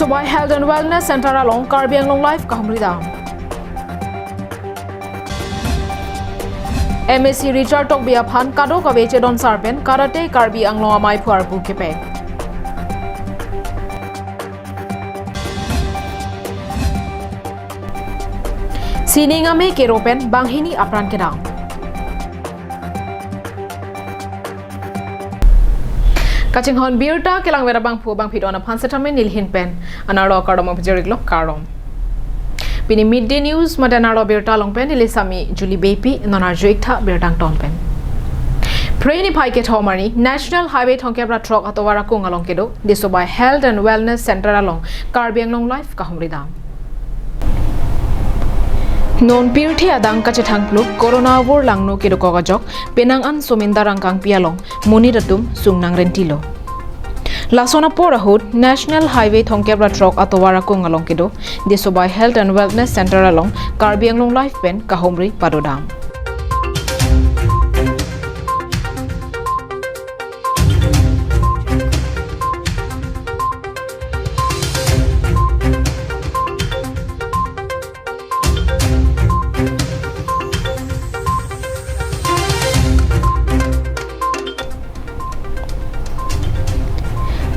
Sobai Health and Wellness Center along Karbi Anglong Life Kahumrida. MSc Richard Tok Biaphan Kado Kaveche Don Sarpen Karate Karbi Anglong Amai Puar Bukepe. Siningame Keropen Banghini Apran Kedang. Kaching hon birta kelang vera bang pu bang pidona pansatame nilhin pen anaro kardom of jeriglo karom. Pini midday news madanaro birta long pen ilisami Julie Bapi nonar joikta birtang ton pen. Preni Paiket Homari National Highway Thongkebra Truck atowara kung along kedo disobai Health and Wellness Center along Karbi Anglong Life Kahumrida. Non pirthi adang kachethang pluk corona war langno kedo kogajok penang an somindarang kang pialong muniratum sungnang rentilo lasona porahut National Highway Thongkebra Truck atowara kung along kedo disobai Health and Wellness Center along Karbi Anglong Life pen kahomri padodam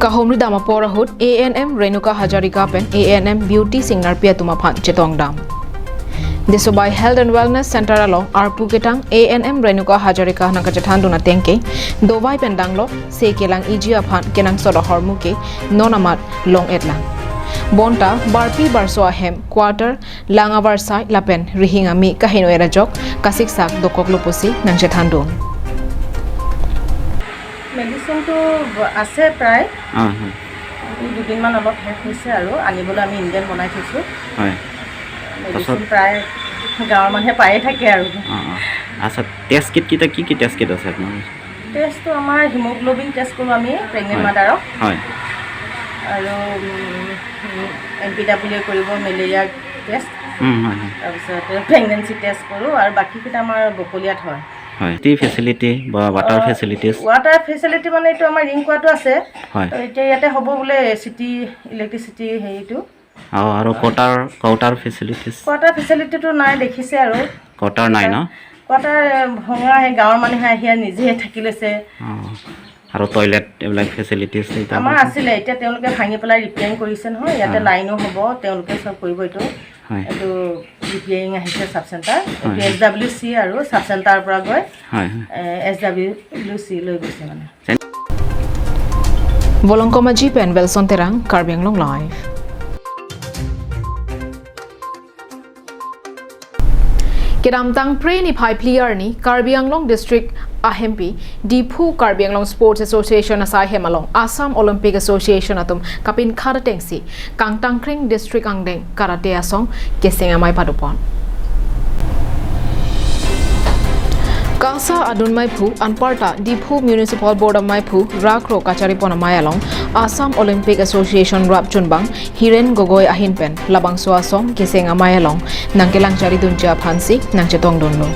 Kahomri dama porahut ANM Renuka Hajarika pen ANM Beauty Singer Piatuma Phan Chetong dam. Disobai Health and Wellness Center along Arpu Ketang ANM Renuka Hajarika nakachathandu na tengke dovai pen danglo se kelang iji aphan kenang soda hormuke nonamat long etlang. Bonta barpi barso ahem quarter langavar sai lapen rihingami kahino erajok kasik sak dokokloposi nang chethandu. Medicine to আছে প্ৰায় দুদিন মান অলপ শেষ হৈছে আৰু আনিবলৈ আমি ইণ্ডিয়ান বনাই থৈছোঁ হয় মেডিচিন প্ৰায় গাঁৱৰ মানুহে পায়ে থাকে আৰু আচ্ছা টেষ্ট কিট কিটা কি টেষ্ট কিট আছে আপোনাৰ টেষ্টটো আমাৰ হিমোগ্লোবিন টেষ্ট কৰোঁ আমি প্ৰেগনেণ্ট মাদাৰক হয় আৰু MPW কৰিব মেলেৰিয়া টেষ্ট তাৰপিছত প্ৰেগনেঞ্চি টেষ্ট কৰোঁ আৰু বাকীকেইটা আমাৰ বকলিয়াত হয় হয় টি ফেসিলিটি বা ওয়াটাৰ ফেসিলিটিস মানে এটো আমাৰ ৰিং কোৱাটো আছে হয় এতিয়া ইয়াতে হ'ব বোলে সিটি ইলেক্ট্ৰিসিটি হেইটো আৰু কোটাৰ ফেসিলিটিটো নাই দেখিছে আৰু কোটাৰ নাই ন কোটাৰ ভঙা হে গাঁৱৰ মানুহে আহিয়া নিজে থাকি লৈছে আৰু টয়লেট এবিলাক ফেসিলিটিস আমাৰ আছিল এতিয়া তেওঁলোকে ভাঙি পেলাই ৰিপেয়াৰিং কৰিছে নহয় ইয়াতে লাইনো হ'ব তেওঁলোকে সব কৰিব এটো এটো ৰিপেয়াৰিং আহিছে সাব সেন্টাৰ SWC আৰু সাব সেন্টাৰ পৰা গৈ SWC লৈ গৈছে মানে Volongkomaji pen Belson Terang Karbi Anglong Live. Kedamtang Preni Pai Plier ni Karbi Anglong District Ahempi Dipu Karbi Anglong Sports Association asai hemalong Assam Olympic Association atum kapin kharatengsi Kangtang Kring District Angdeng Karate asong keseng amai padupon Kasa Adun Maipu Anparta Dipu Municipal Board of Maipu Rakro Kachari Pona Mayalong Assam Olympic Association Rap Chunbang Hiren Gogoi Ahinpen Labang Suasong Keseng Amayalong Nangkelang Chari Dunja Phansi Nangchetong Dunlo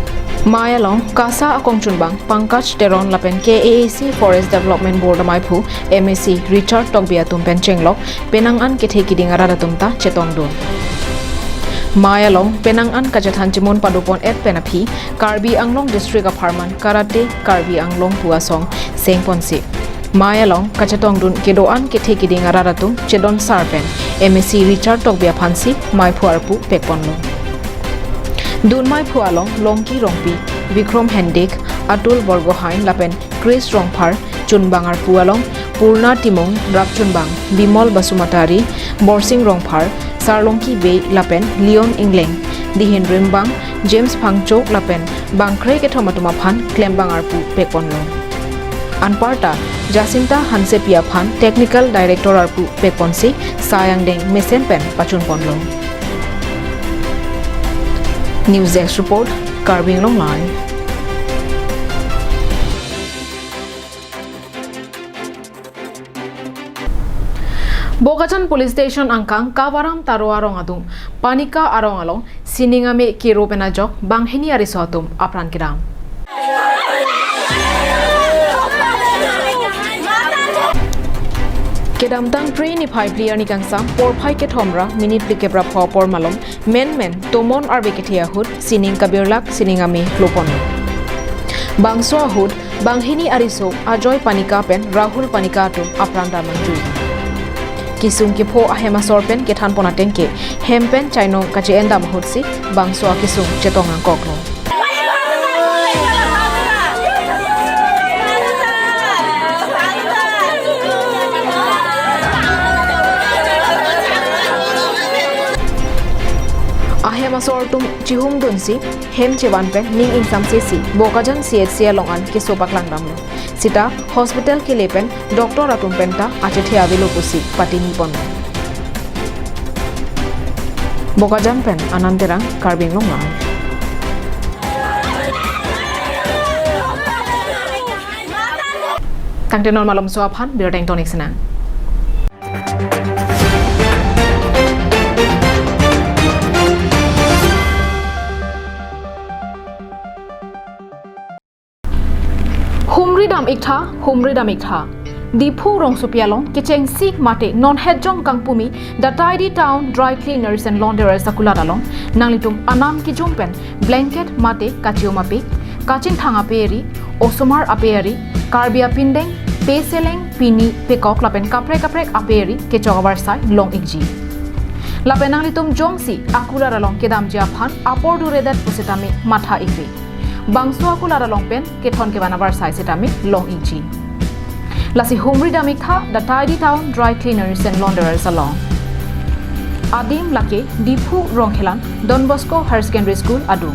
Mayalong Kasa Akong Chunbang Pankaj Teron Lapen KAC Forest Development Board of Maipu MSc Richard Tokbiatum Penchenglok Penangan Kethekiding Aradatumta Chetong Dun Mayalong Penangan Kajathan Jimon Padupon et Penapi Karbi Anglong District of Harman Karate Karbi Anglong Puasong Sengponsi Mayalong Kachatong Dun Kedoan Kethekiding Aradatum Chedon Sarpen MSc Richard Tokbia Phansi Mai Phuarpu Pekponlo Dun Mai Phualong Longki Rongpi Vikram Hendik Atul Borgohain Lapen Chris Rongphar Chunbangar Pualong Purna Timong Rap Chunbang Bimol Basumatari Borsing Rongphar Sarlongki Bay Lapen Leon Ingleng Dihin Rimbang James Phangchok Lapen Bangkre Kethomatuma Phan Klembangar Pu Pekponlo Anparta Jacinta Hansepia Phan Technical Director Arpu Peponsi Sayangdeng Mesenpen Pachunponlo News Desk Report Karbi Anglong Live Bogatan Police Station Angkang Kawaram Taro Arong Adum Panika Arong Along Siningame Kiro Penajok Banghini Arisotum Apran Kiram Kedam tang train ni phai player ni kang sam por phai ke thomra minute pli kebra pho por malom men tomon arbe ke thia hut sining kabirlak sining ami lopon bangso hut banghini ariso ajoy panika pen rahul panika to apranda manju kisung ke pho ahema sorpen ke than pona tengke hempen chaino kache endam hutsi bangso kisung chetong ang koklo ahema sortum chihum dunsi hem chewan pen ning insam sesi bokajan CHC longan ke sobaklang damlo sita hospital ke lepen doctor atum penta ache thia velo pusi patini pon bokajan pen ananterang karbing long na tangte non malom so aphan birdeng tonic sana humri dam ikha Dipu rong supialong kicheng sik mate non hedjong kangpumi the tidy town dry cleaners and launderers sakula dalong nanglitum anam ki jumpen blanket mate kachioma pe kachin thanga peri osomar aperi karbia pindeng peseleng pini pekok lapen kaprek aperi ke chogabar sai long ikji lapen nanglitum jongsi akula dalong kedam jia phan apor duredat pusitami matha ikbe bangso akula dalong pen ke thon ke banabar sai setami long ikji Lasi humri damikha the tidy town dry cleaners and launderers along. Adim lake Dipu Ronghelan Don Bosco Higher Secondary School Adu.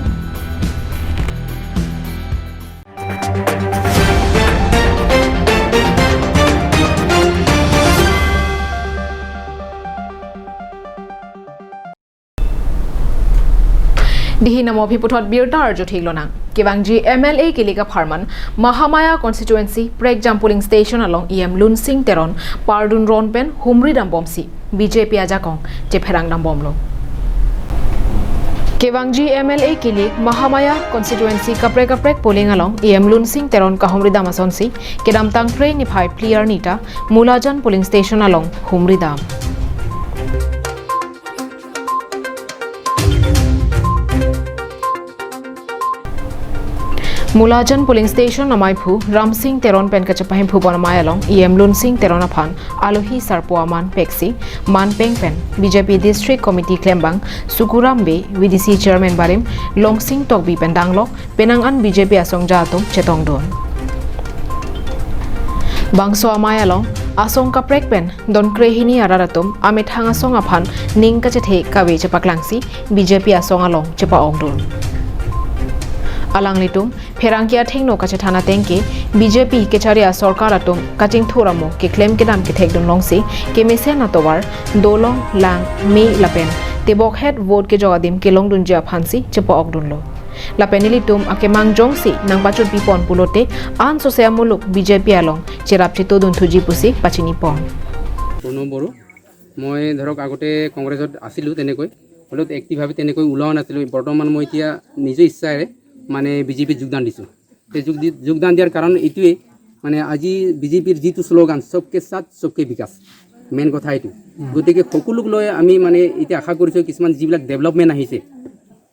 Dihi namo bhiputhot birta arjo thiglona Kibangji MLA Kilika Farman Mahamaya constituency Prek Jam polling station along EM Lunsing Teron Pardun Ronpen Humri Dam Bomsi BJP Ajakong Jeperang Dam Bomlo Kibangji MLA Kilik Mahamaya constituency Kaprek polling along EM Lunsing Teron ka Humri Dam Asonsi Kedam Tang Train ni Phai Clear Nita Mulajan polling station along Humri Dam Mulajan polling station namai phu Ramsing Teron pen kachapahim phu bonamai along EM Lunsing Teron aphan Alohi Sarpoa man Pexi man peng pen BJP district committee klembang Sukurambe VDC chairman barim Longsing Tokbi pendanglok penangan BJP asong jatum chetong don Bangso amai along asong kaprek pen don krehini araratum amit hangasong aphan ning kachethe kawe chepaklangsi BJP asong along chepa ongdon Alang litum Perangkia Thengno kache thana tengke BJP kecharia sarkar atum kaching thoramo ke claim kedam ke thekdon longsi ke mesen atowar dolong lang me lapen tebok head vote ke jogadim ke longdun ja phansi chepa okdun lo lapenili tum ake mangjongsi nang bachut pipon pulote an sosea muluk BJP along cherap chito dun thuji pusi pachini pon Purnoboro মই ধৰক আগতে কংগ্ৰেছত আছিলো তেনেকৈ হলত active ভাবে তেনেকৈ উলাও নাছিলো বৰ্তমান মই এতিয়া নিজ ইচ্ছাৰে মানে বিজেপি যোগদান দিছো তে যোগদান দিয়াৰ কাৰণ এইটোৱে মানে আজি বিজেপিৰ যিটো স্লোগান সবকে সাথ সবকে বিকাশ মেন কথা এইটো গতিকে সকলোক লৈ আমি মানে এতিয়া আশা কৰিছো কিছুমান যিবিলাক ডেভেলপমেন্ট আহিছে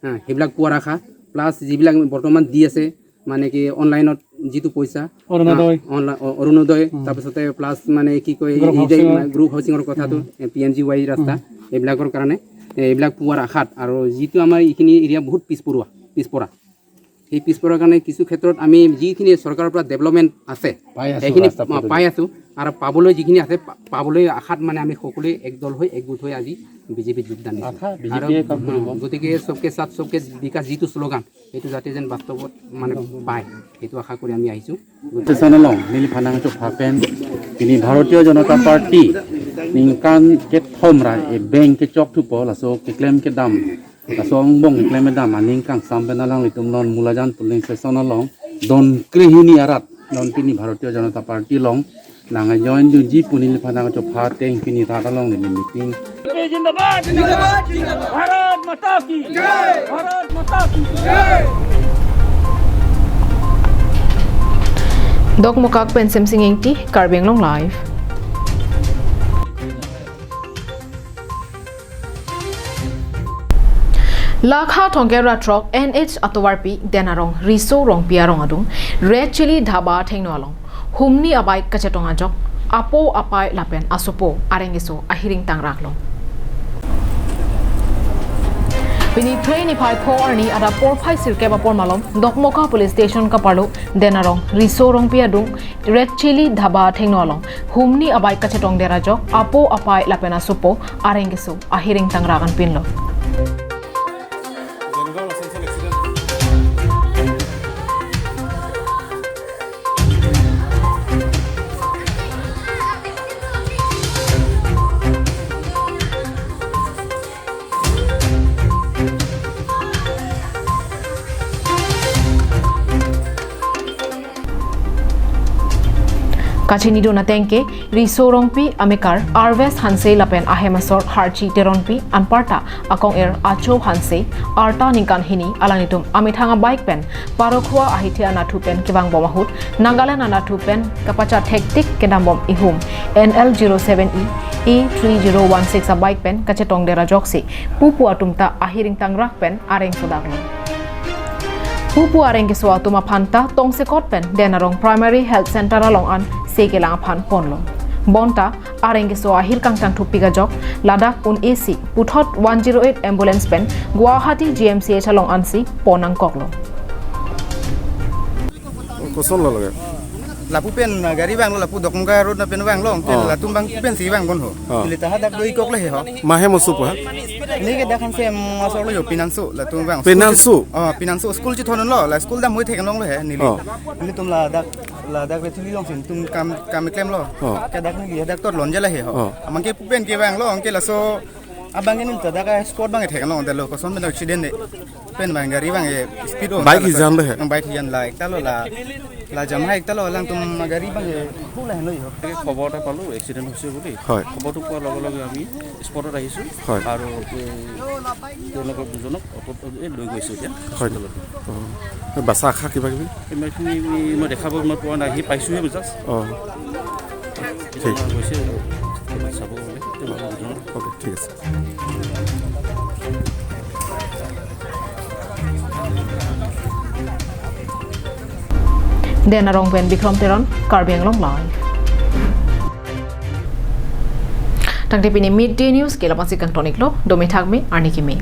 হ্যাঁ সেইবিলাক পোৱাৰ আশা প্লাস যিবিলাক বৰ্তমান দি আছে মানে কি অনলাইনত যিটো পইচা অৰুণোদয় তাৰপিছতে প্লাস মানে কি কয় এই গ্ৰুপ হাউচিঙৰ কথাটো PMGY ৰাস্তা এইবিলাকৰ কাৰণে এইবিলাক পোৱাৰ আশাত আৰু যিটো আমাৰ এইখিনি এৰিয়া বহুত পিছপৰা এই পিছপৰাৰ কাৰণে কিছু ক্ষেত্ৰত আমি যিখিনি চৰকাৰৰ পৰা ডেভেলপমেন্ট আছে এইখিনি পাই আছো আৰু পাবলৈ যিখিনি আছে পাবলৈ আশাত মানে আমি সকলোৱে একদল হৈ একগোট হৈ আজি বিজেপি যোগদান দিছো গতিকে সবকে সাথ সবকে বিকাশ যিটো স্লোগান এইটো যাতে যেন বাস্তৱত মানে পায় এইটো আশা কৰি আমি আহিছো চেনেলং নীল ফানাংটো ফাপেন তিনি ভাৰতীয় জনতা পাৰ্টি নিংকান কে থমৰা এ বেংক কে চক থুপ লাসো কে ক্লেম কে দাম লাসো বং ক্লেম দাম আনিং কাং সামবেনালাং লিতুম নন মুলাজান পুলিং সেশন লং দন ক্রিহিনি আরাত নন তিনি ভাৰতীয় জনতা পাৰ্টি লং নাঙা জয়েন দুজি পুনিল ফানাংটো ফা টেং পিনি তাকালং নি মিটিং जिंदाबाद जिंदाबाद भारत माता की जय भारत माता की जय Dok mukak pen sem singing ti karbeng long live Lakha Tongera Trok NH Atowarpi Denarong Riso Rong Piarong Adung Red Chili Dhaba Thengnolong Humni Abai Kachetonga Jok Apo Apai Lapen Asupo Arengiso Ahiring Tangraklong Pini train ni pai po arni ada por pai sirke ba por malom Dokmoka police station ka parlo Denarong Riso Rong Piadung Red Chili Dhaba Thengnolong Humni Abai Kachetong Dera Jok Apo Apai Lapen Asupo Arengiso Ahiring Tangrakan Pinlo Kachini do natengke risorongpi amekar arves hanse lapen ahemasor harchi teronpi anparta akong acho hanse arta ningkan hini alanitum amithanga bike pen parokhwa ahithia anathu pen kibang bomahut Nagaland anathu pen kapacha hektik kedambom ihum NL07E E3016 a bike pen kachetong dera joksi pupu atumta ahiring tangrak pen areng sudaglo Pupu areng ke suatu mapanta tong sekot pen Denarong Primary Health Center along an sekelang pan ponlo. Bonta areng ke so ahir kang tang thupiga jok Ladakh un AC puthot 108 ambulance pen Guwahati GMCH along ansi ponang koklo. Koson lo lagi. Lapu pen gari bang lo lapu dokmuka road na pen bang long pen la tumbang pen si bang bon ho. Ili taha dak doi kok le ho. Mahe musup ha. Ni ke dakan se masol lo yo pinansu la tum bang. Pinansu. Pinansu school chi thonon lo la school da moi thekan long lo he ni li. Ni tum la dak vetili long sin tum kam klem lo. Ke dak ni dak tot lon jala he ho. Amang ke pen ke bang lo ke la so abang ni ta dak sport bang thekan long de lo ko son ben accident de. Pen bang gari bang e speed o. Bike hi jan lo he. Bike hi jan la ekta lo la jam hai ekta lo lang tum gari bang e khula hen lo yo. খবৰ এটা পালোঁ accident হৈছে বুলি খবৰটো পোৱাৰ লগে লগে আমি স্পটত আহিছোঁ আৰু তেওঁলোকৰ দুজনক লৈ গৈছোঁ এতিয়া বাচা আশা কিবা কিবি ইমানখিনি মই দেখাব মই পোৱা নাই আহি পাইছোঁহে জাষ্ট গৈছে চাব বোলে অ'কে ঠিক আছে Denarong pen Bikram Teron Karbi Anglong live Tang tipini midday news kela masih kang tonik lo domi thakme arni kimi